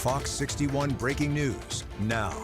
Fox 61 Breaking News now.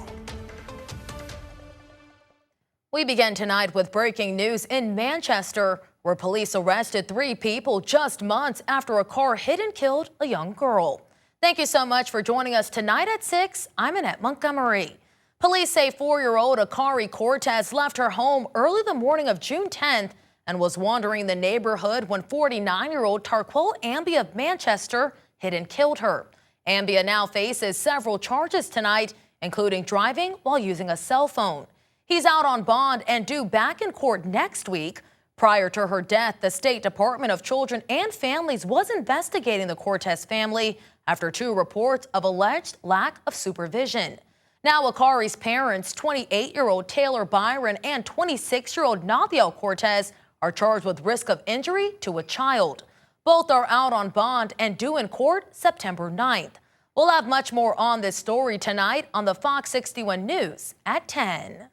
We begin tonight with breaking news in Manchester, where police arrested 3 people just months after a car hit and killed a young girl. Thank you so much for joining us tonight at 6. I'm Annette Montgomery. Police say 4-year-old Akari Cortez left her home early the morning of June 10th and was wandering the neighborhood when 49-year-old Tarquil Ambia of Manchester hit and killed her. Ambia now faces several charges tonight, including driving while using a cell phone. He's out on bond and due back in court next week. Prior to her death, the State Department of Children and Families was investigating the Cortez family after 2 reports of alleged lack of supervision. Now, Akari's parents, 28-year-old Taylor Byron and 26-year-old Nathiel Cortez, are charged with risk of injury to a child. Both are out on bond and due in court September 9th. We'll have much more on this story tonight on the Fox 61 News at 10.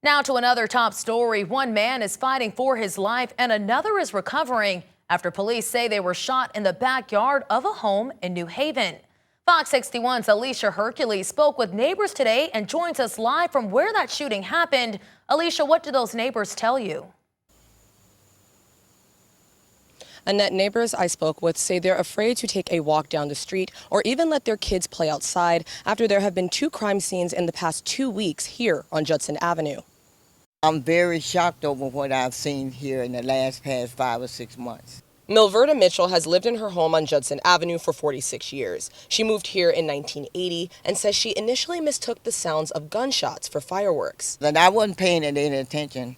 Now to another top story. One man is fighting for his life and another is recovering after police say they were shot in the backyard of a home in New Haven. Fox 61's Alicia Hercules spoke with neighbors today and joins us live from where that shooting happened. Alicia, what did those neighbors tell you? Annette, neighbors I spoke with say they're afraid to take a walk down the street or even let their kids play outside after there have been 2 crime scenes in the past 2 weeks here on Judson Avenue. I'm very shocked over what I've seen here in the past 5 or 6 months. Milverta Mitchell has lived in her home on Judson Avenue for 46 years. She moved here in 1980 and says she initially mistook the sounds of gunshots for fireworks. And I wasn't paying it any attention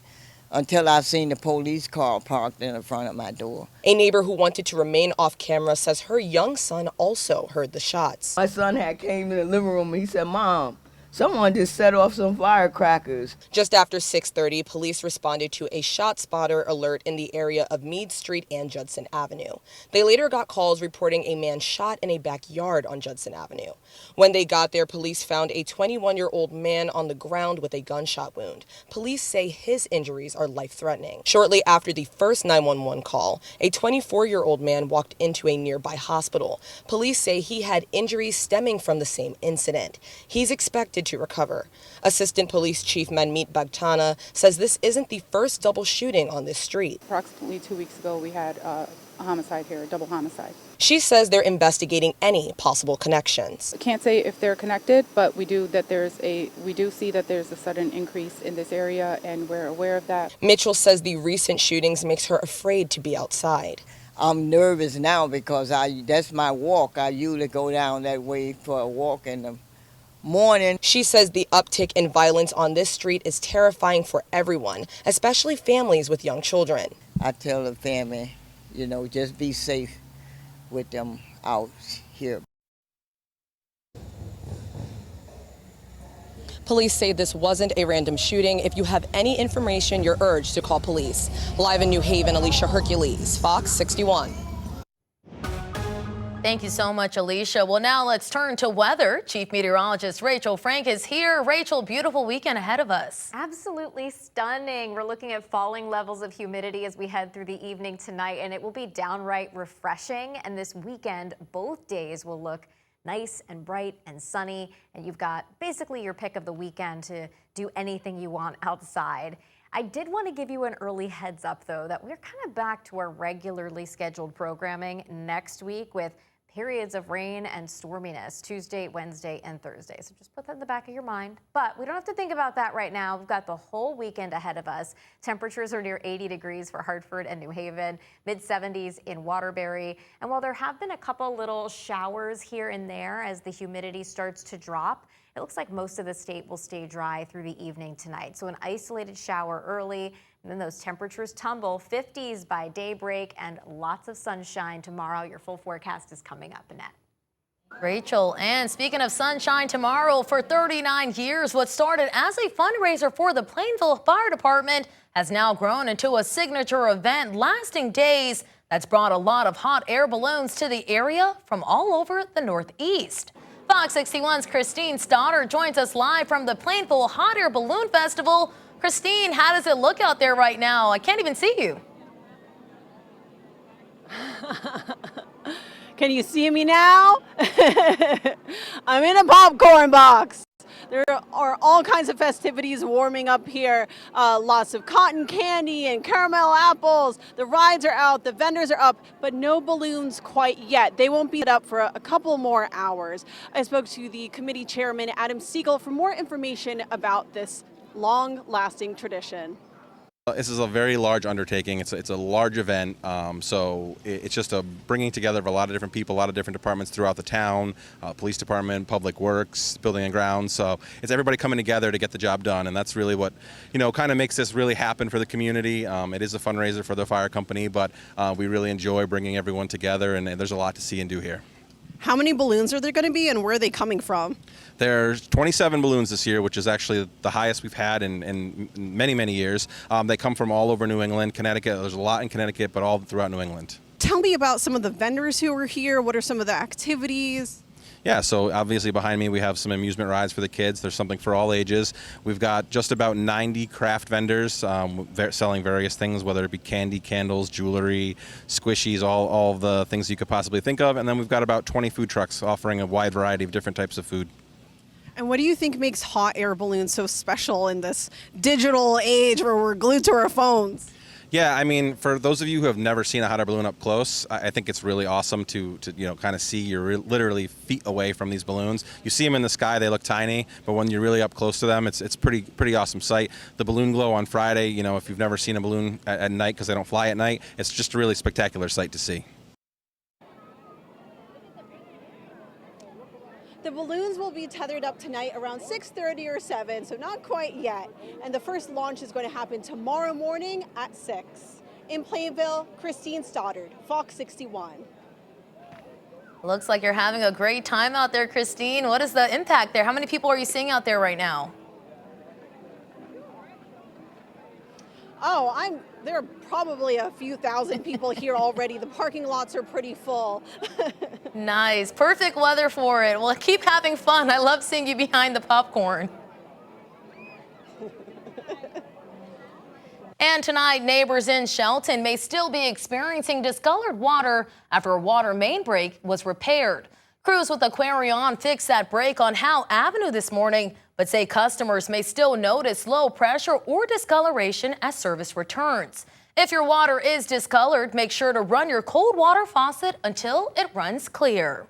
until I seen the police car parked in the front of my door. A neighbor who wanted to remain off camera says her young son also heard the shots. My son had came in the living room and he said, "Mom, someone just set off some firecrackers." Just after 6:30, police responded to a shot spotter alert in the area of Meade Street and Judson Avenue. They later got calls reporting a man shot in a backyard on Judson Avenue. When they got there, police found a 21-year-old man on the ground with a gunshot wound. Police say his injuries are life-threatening. Shortly after the first 911 call, a 24-year-old man walked into a nearby hospital. Police say he had injuries stemming from the same incident. He's expected to recover. Assistant Police Chief Manmeet Bagtana says this isn't the first double shooting on this street. Approximately 2 weeks ago, we had a homicide here, a double homicide. She says they're investigating any possible connections. I can't say if they're connected, but we do see that there's a sudden increase in this area, and we're aware of that. Mitchell says the recent shootings makes her afraid to be outside. I'm nervous now because that's my walk. I usually go down that way for a walk in the morning. She says the uptick in violence on this street is terrifying for everyone, especially families with young children. I tell the family, just be safe with them out here. Police say this wasn't a random shooting. If you have any information, you're urged to call police. Live in New Haven, Alicia Hercules, Fox 61. Thank you so much, Alicia. Well, now let's turn to weather. Chief Meteorologist Rachel Frank is here. Rachel, beautiful weekend ahead of us. Absolutely stunning. We're looking at falling levels of humidity as we head through the evening tonight, and it will be downright refreshing. And this weekend, both days will look nice and bright and sunny, and you've got basically your pick of the weekend to do anything you want outside. I did want to give you an early heads up, though, that we're kind of back to our regularly scheduled programming next week with periods of rain and storminess Tuesday, Wednesday, and Thursday. So just put that in the back of your mind. But we don't have to think about that right now. We've got the whole weekend ahead of us. Temperatures are near 80 degrees for Hartford and New Haven, mid-70s in Waterbury. And while there have been a couple little showers here and there as the humidity starts to drop, it looks like most of the state will stay dry through the evening tonight. So an isolated shower early, and then those temperatures tumble, 50s by daybreak and lots of sunshine tomorrow. Your full forecast is coming up, Annette. Rachel, and speaking of sunshine tomorrow, for 39 years, what started as a fundraiser for the Plainville Fire Department has now grown into a signature event lasting days that's brought a lot of hot air balloons to the area from all over the Northeast. Fox 61's Christine Stoddard joins us live from the Plainville Hot Air Balloon Festival. Christine, how does it look out there right now? I can't even see you. Can you see me now? I'm in a popcorn box. There are all kinds of festivities warming up here. Lots of cotton candy and caramel apples. The rides are out, the vendors are up, but no balloons quite yet. They won't be up for a couple more hours. I spoke to the committee chairman, Adam Siegel, for more information about this long-lasting tradition. This is a very large undertaking. It's a large event, so it's just a bringing together of a lot of different people, a lot of different departments throughout the town, police department, public works, building and grounds. So it's everybody coming together to get the job done, and that's really what, kind of makes this really happen for the community. It is a fundraiser for the fire company, but we really enjoy bringing everyone together, and there's a lot to see and do here. How many balloons are there going to be, and where are they coming from? There's 27 balloons this year, which is actually the highest we've had in many, many years. They come from all over New England, Connecticut. There's a lot in Connecticut, but all throughout New England. Tell me about some of the vendors who are here. What are some of the activities? Yeah, so obviously behind me we have some amusement rides for the kids. There's something for all ages. We've got just about 90 craft vendors selling various things, whether it be candy, candles, jewelry, squishies, all the things you could possibly think of. And then we've got about 20 food trucks offering a wide variety of different types of food. And what do you think makes hot air balloons so special in this digital age where we're glued to our phones? Yeah, I mean, for those of you who have never seen a hot air balloon up close, I think it's really awesome to kind of see you're literally feet away from these balloons. You see them in the sky, they look tiny, but when you're really up close to them, it's pretty awesome sight. The balloon glow on Friday, if you've never seen a balloon at night because they don't fly at night, it's just a really spectacular sight to see. The balloons will be tethered up tonight around 6:30 or 7, so not quite yet. And the first launch is going to happen tomorrow morning at 6. In Plainville, Christine Stoddard, Fox 61. Looks like you're having a great time out there, Christine. What is the impact there? How many people are you seeing out there right now? Oh, there are probably a few thousand people here already. The parking lots are pretty full. Nice. Perfect weather for it. Well, keep having fun. I love seeing you behind the popcorn. And tonight, neighbors in Shelton may still be experiencing discolored water after a water main break was repaired. Crews with Aquarion fixed that break on Howe Avenue this morning, but say customers may still notice low pressure or discoloration as service returns. If your water is discolored, make sure to run your cold water faucet until it runs clear.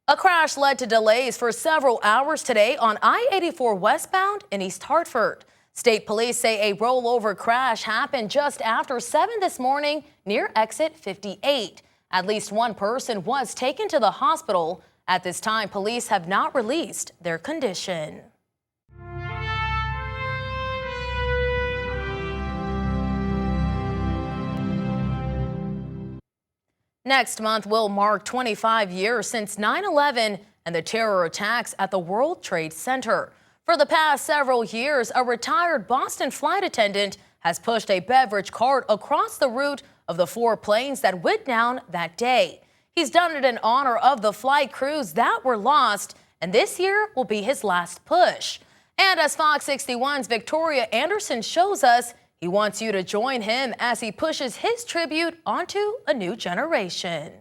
A crash led to delays for several hours today on I-84 westbound in East Hartford. State police say a rollover crash happened just after 7 this morning near exit 58. At least one person was taken to the hospital. At this time, police have not released their condition. Next month will mark 25 years since 9/11 and the terror attacks at the World Trade Center. For the past several years, a retired Boston flight attendant has pushed a beverage cart across the route of the 4 planes that went down that day. He's done it in honor of the flight crews that were lost, and this year will be his last push. And as Fox 61's Victoria Anderson shows us, he wants you to join him as he pushes his tribute onto a new generation.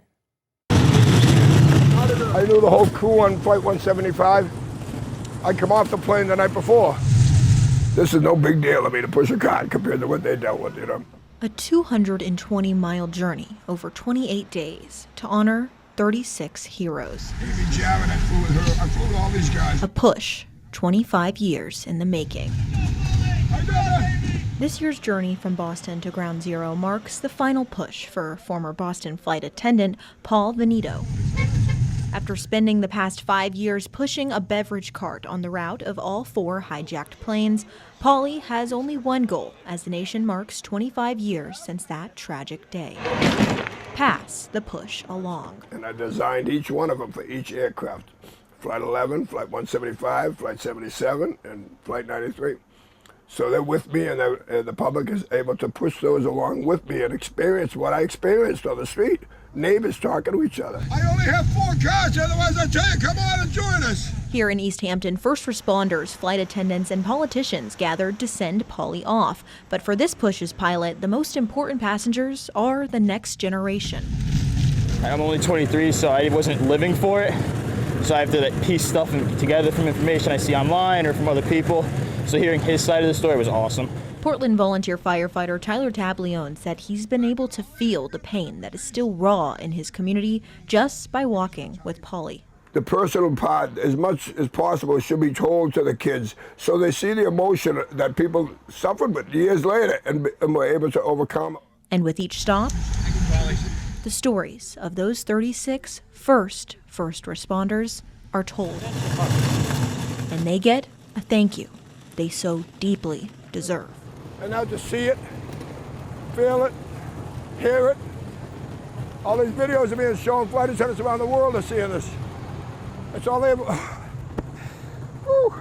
I knew the whole crew on Flight 175. I come off the plane the night before. This is no big deal to me to push a cart compared to what they dealt with, A 220-mile journey over 28 days to honor 36 heroes. Amy Jarrett, I flew with her. I flew with all these guys. A push, 25 years in the making. I got it! This year's journey from Boston to Ground Zero marks the final push for former Boston flight attendant Paul Veneto. After spending the past 5 years pushing a beverage cart on the route of all 4 hijacked planes, Paulie has only one goal as the nation marks 25 years since that tragic day. Pass the push along. And I designed each one of them for each aircraft. Flight 11, Flight 175, Flight 77, and Flight 93. So they're with me, and the public is able to push those along with me and experience what I experienced on the street. Neighbors talking to each other. I only have 4 cars, otherwise I tell you, come on and join us. Here in East Hampton, first responders, flight attendants, and politicians gathered to send Paulie off. But for this push's pilot, the most important passengers are the next generation. I'm only 23, so I wasn't living for it. So I have to piece stuff together from information I see online or from other people. So hearing his side of the story was awesome. Portland volunteer firefighter Tyler Tablione said he's been able to feel the pain that is still raw in his community just by walking with Polly. The personal part, as much as possible, should be told to the kids so they see the emotion that people suffered with years later and were able to overcome. And with each stop, the stories of those 36 first responders are told. And they get a thank you they so deeply deserve. And now to see it, feel it, hear it. All these videos are being shown. Flight attendants around the world are seeing this. That's all they ever. Whew,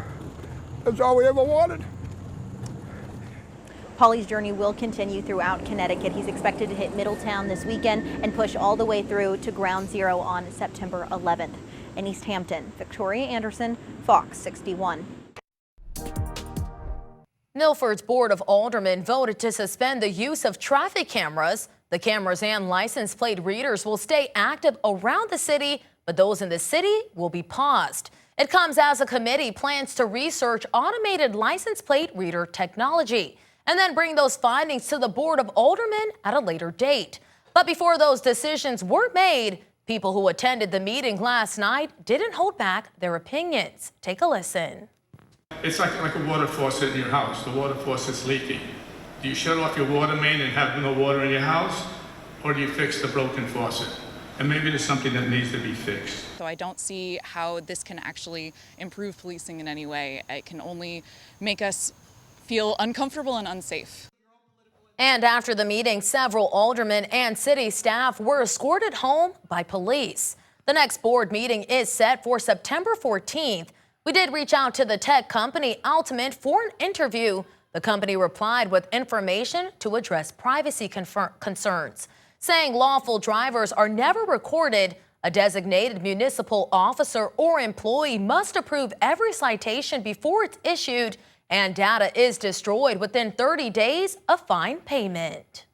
that's all we ever wanted. Polly's journey will continue throughout Connecticut. He's expected to hit Middletown this weekend and push all the way through to Ground Zero on September 11th. In East Hampton, Victoria Anderson, Fox 61. Milford's Board of Aldermen voted to suspend the use of traffic cameras. The cameras and license plate readers will stay active around the city, but those in the city will be paused. It comes as a committee plans to research automated license plate reader technology and then bring those findings to the Board of Aldermen at a later date. But before those decisions were made, people who attended the meeting last night didn't hold back their opinions. Take a listen. It's like a water faucet in your house. The water faucet's leaking. Do you shut off your water main and have no water in your house? Or do you fix the broken faucet? And maybe there's something that needs to be fixed. So I don't see how this can actually improve policing in any way. It can only make us feel uncomfortable and unsafe. And after the meeting, several aldermen and city staff were escorted home by police. The next board meeting is set for September 14th. We did reach out to the tech company Ultimate for an interview. The company replied with information to address privacy concerns, saying lawful drivers are never recorded. A designated municipal officer or employee must approve every citation before it's issued, and data is destroyed within 30 days of fine payment.